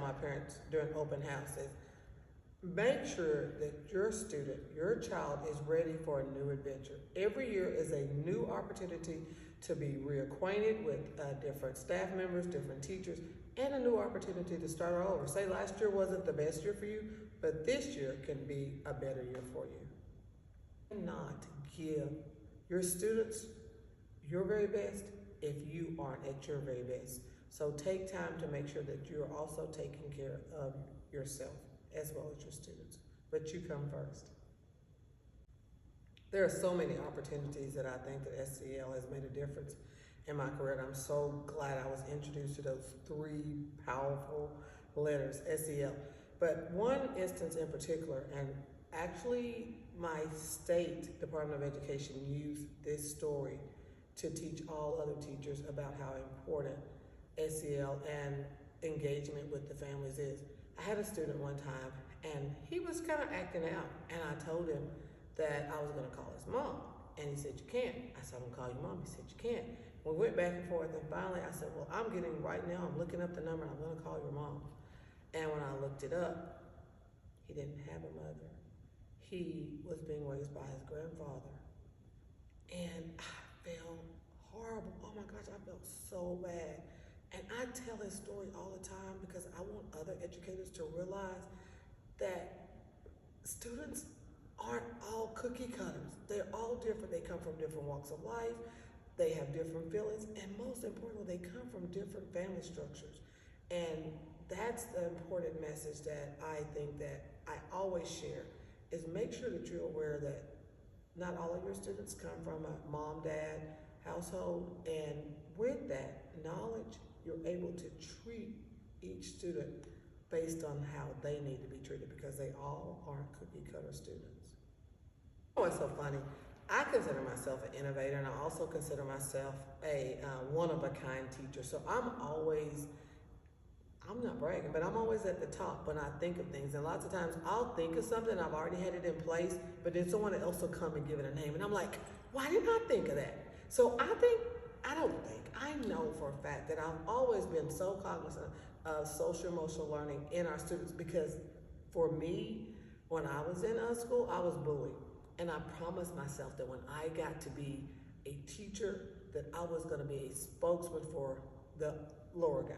my parents during open houses, make sure that your student, your child is ready for a new adventure. Every year is a new opportunity to be reacquainted with different staff members, different teachers, and a new opportunity to start all over. Say last year wasn't the best year for you, but this year can be a better year for you. Not give your students your very best if you aren't at your very best. So take time to make sure that you're also taking care of yourself as well as your students, but you come first. There are so many opportunities that I think that SEL has made a difference in my career, and I'm so glad I was introduced to those three powerful letters, SEL. But one instance in particular, and actually my state Department of Education used this story to teach all other teachers about how important SEL and engagement with the families is. I had a student one time and he was kind of acting out, and I told him that I was going to call his mom, and he said, "You can't." I said, "I'm going to call your mom." He said, "You can't." We went back and forth, and finally I said, "Well, I'm getting right now, I'm looking up the number, and I'm going to call your mom." And when I looked it up, he didn't have a mother. He was being raised by his grandfather. And I felt horrible. Oh my gosh, I felt so bad. And I tell his story all the time because I want other educators to realize that students aren't all cookie cutters. They're all different. They come from different walks of life. They have different feelings. And most importantly, they come from different family structures. And that's the important message that I think that I always share, is make sure that you're aware that not all of your students come from a mom-dad household, and with that knowledge, you're able to treat each student based on how they need to be treated, because they all aren't cookie cutter students. Oh, it's so funny. I consider myself an innovator, and I also consider myself a one-of-a-kind teacher. So I'm not bragging, but I'm always at the top when I think of things. And lots of times I'll think of something, I've already had it in place, but then someone else will come and give it a name. And I'm like, why didn't I think of that? So I know for a fact that I've always been so cognizant of social emotional learning in our students, because for me, when I was in school, I was bullied. And I promised myself that when I got to be a teacher, that I was gonna be a spokesman for the lower guy.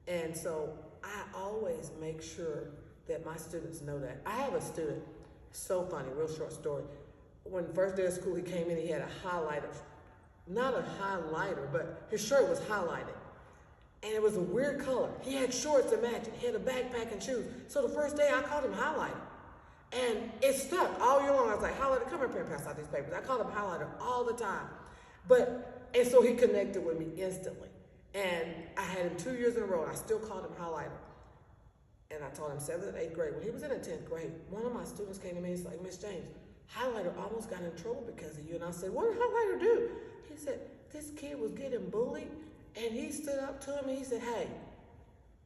And so I always make sure that my students know that. I have a student, so funny, real short story. When the first day of school, he came in, he had a highlighter. Not a highlighter, but his shirt was highlighted. And it was a weird color. He had shorts to match it. He had a backpack and shoes. So the first day I called him highlighter. And it stuck all year long. I was like, highlighter, come up here and pass out these papers. I called him highlighter all the time. And so he connected with me instantly. And I had him 2 years in a row, and I still called him highlighter. And I taught him 7th and 8th grade. When he was in the 10th grade, one of my students came to me and he's like, "Miss James, highlighter almost got in trouble because of you." And I said, "What did highlighter do?" He said, "This kid was getting bullied." And he stood up to him and he said, "Hey,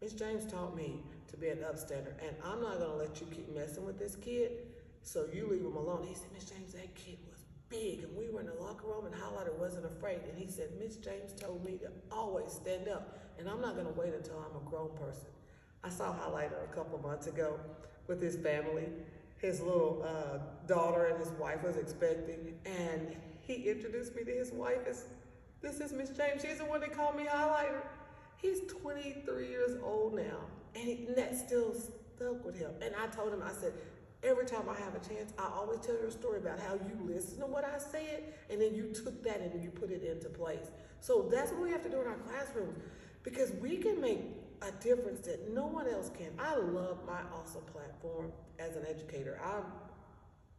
Miss James taught me to be an upstander, and I'm not gonna let you keep messing with this kid, so you leave him alone." He said, "Miss James, that kid was big, and we were in the locker room, and highlighter wasn't afraid." And he said, "Miss James told me to always stand up, and I'm not gonna wait until I'm a grown person." I saw highlighter a couple months ago with his family. His little daughter and his wife was expecting, and he introduced me to his wife as, "This is Miss James. She's the one that called me highlighter." He's 23 years old now, and that still stuck with him. And I told him, I said, every time I have a chance, I always tell you a story about how you listen to what I said, and then you took that and you put it into place. So that's what we have to do in our classrooms, because we can make a difference that no one else can. I love my awesome platform as an educator. I'm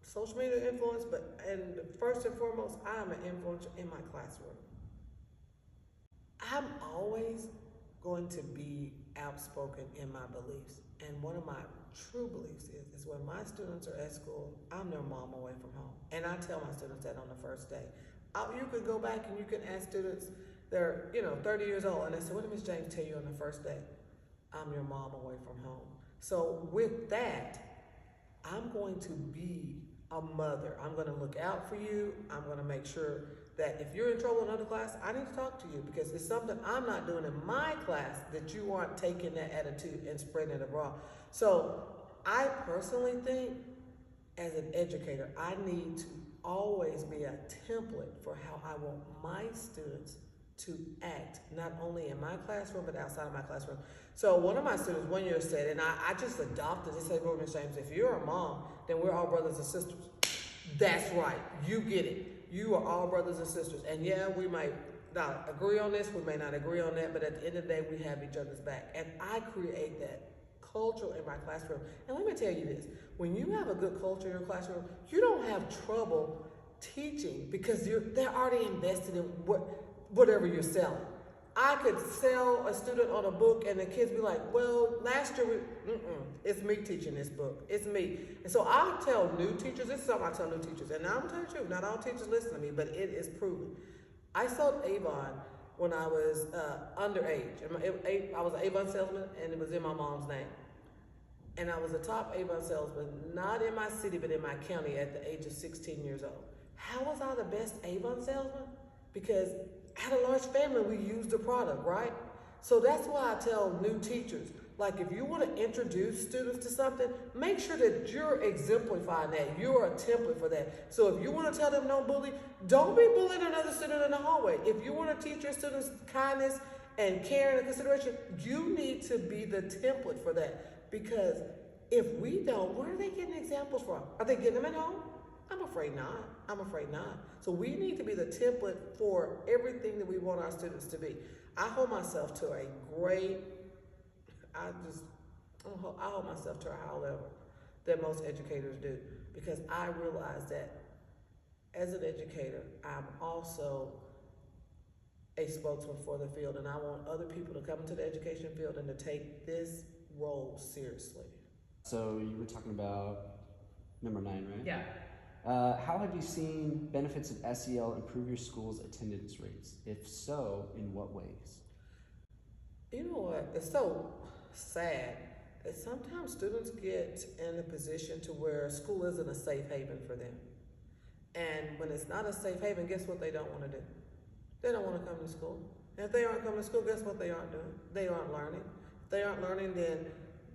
social media influence, and first and foremost, I'm an influencer in my classroom. I'm always going to be outspoken in my beliefs. And one of my true beliefs is when my students are at school, I'm their mom away from home. And I tell my students that on the first day. You could go back and you can ask students, they're 30 years old, and they say, "What did Miss James tell you on the first day?" "I'm your mom away from home." So with that, I'm going to be a mother. I'm going to look out for you. I'm going to make sure that if you're in trouble in another class, I need to talk to you because it's something I'm not doing in my class that you aren't taking that attitude and spreading it abroad. So I personally think as an educator, I need to always be a template for how I want my students to act, not only in my classroom, but outside of my classroom. So one of my students one year said, and I just adopted, they said, well, Ms. James, if you're a mom, then we're all brothers and sisters. That's right, you get it. You are all brothers and sisters. And yeah, we might not agree on this, we may not agree on that, but at the end of the day, we have each other's back. And I create that culture in my classroom. And let me tell you this, when you have a good culture in your classroom, you don't have trouble teaching because they're already invested in whatever you're selling. I could sell a student on a book and the kids be like, well, last year, it's me teaching this book. It's me. And so I'll tell new teachers, this is something I tell new teachers, and I'm telling you, not all teachers listen to me, but it is proven. I sold Avon when I was underage. I was an Avon salesman and it was in my mom's name. And I was a top Avon salesman, not in my city, but in my county at the age of 16 years old. How was I the best Avon salesman? Because I had a large family, we used the product, right? So that's why I tell new teachers, like if you want to introduce students to something, make sure that you're exemplifying that. You're a template for that. So if you want to tell them don't bully, don't be bullying another student in the hallway. If you want to teach your students kindness and care and consideration, you need to be the template for that. Because if we don't, where are they getting examples from? Are they getting them at home? I'm afraid not. I'm afraid not. So we need to be the template for everything that we want our students to be. I hold myself to a great, I hold myself to a high level that most educators do, because I realize that as an educator, I'm also a spokesman for the field, and I want other people to come into the education field and to take this role seriously. So you were talking about number 9, right? Yeah. How have you seen benefits of SEL improve your school's attendance rates? If so, in what ways? You know what? It's so sad that sometimes students get in a position to where school isn't a safe haven for them. And when it's not a safe haven, guess what they don't want to do? They don't want to come to school. And if they aren't coming to school, guess what they aren't doing? They aren't learning. If they aren't learning, then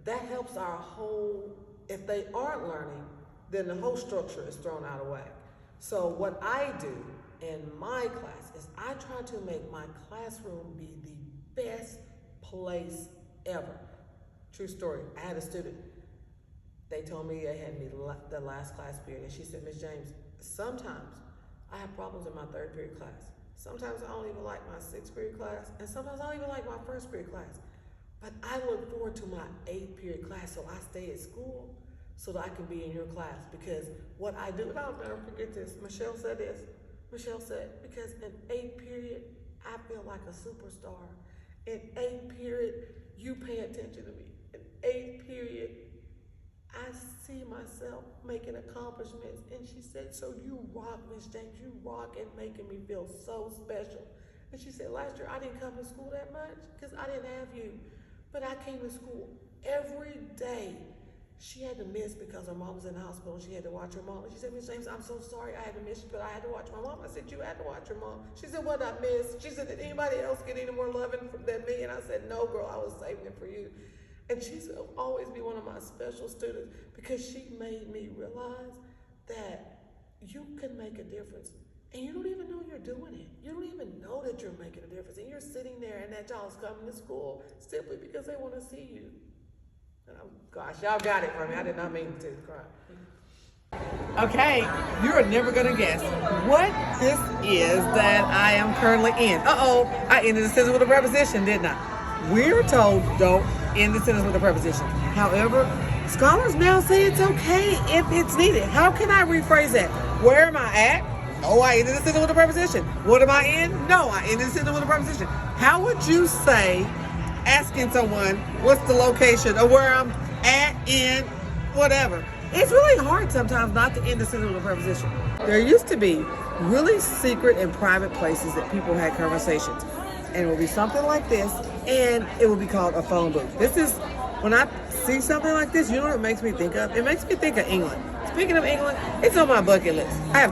that helps our whole, if they aren't learning, then the whole structure is thrown out of whack. So what I do in my class is I try to make my classroom be the best place ever. True story, I had a student, they told me they had me the last class period, and she said, Ms. James, sometimes I have problems in my 3rd period class. Sometimes I don't even like my 6th period class, and sometimes I don't even like my 1st period class. But I look forward to my 8th period class, so I stay at school so that I can be in your class. Because what I do, and I'll never forget this, Michelle said this. Michelle said, because in 8th period, I feel like a superstar. In 8th period, you pay attention to me. In 8th period, I see myself making accomplishments. And she said, so you rock, Miss James, you rock and making me feel so special. And she said, last year I didn't come to school that much because I didn't have you. But I came to school every day. She had to miss because her mom was in the hospital and she had to watch her mom. And she said, Miss James, I'm so sorry I had to miss you, but I had to watch my mom. I said, you had to watch your mom. She said, what did I miss? She said, did anybody else get any more loving than me? And I said, no, girl, I was saving it for you. And she's always be one of my special students because she made me realize that you can make a difference. And you don't even know you're doing it. You don't even know that you're making a difference. And you're sitting there and that child's coming to school simply because they want to see you. And gosh, y'all got it from me. I did not mean to cry. Okay, you are never going to guess what this is that I am currently in. I ended the sentence with a preposition, didn't I? We're told don't end the sentence with a preposition. However, scholars now say it's okay if it's needed. How can I rephrase that? Where am I at? Oh, I ended the sentence with a preposition. What am I in? No, I ended the sentence with a preposition. How would you say asking someone what's the location or where I'm at in whatever? It's really hard sometimes not to end the sentence with a preposition. There used to be really secret and private places that people had conversations. And it would be something like this, and it would be called a phone booth. This is, when I see something like this, you know what it makes me think of? It makes me think of England. Speaking of England, it's on my bucket list. I have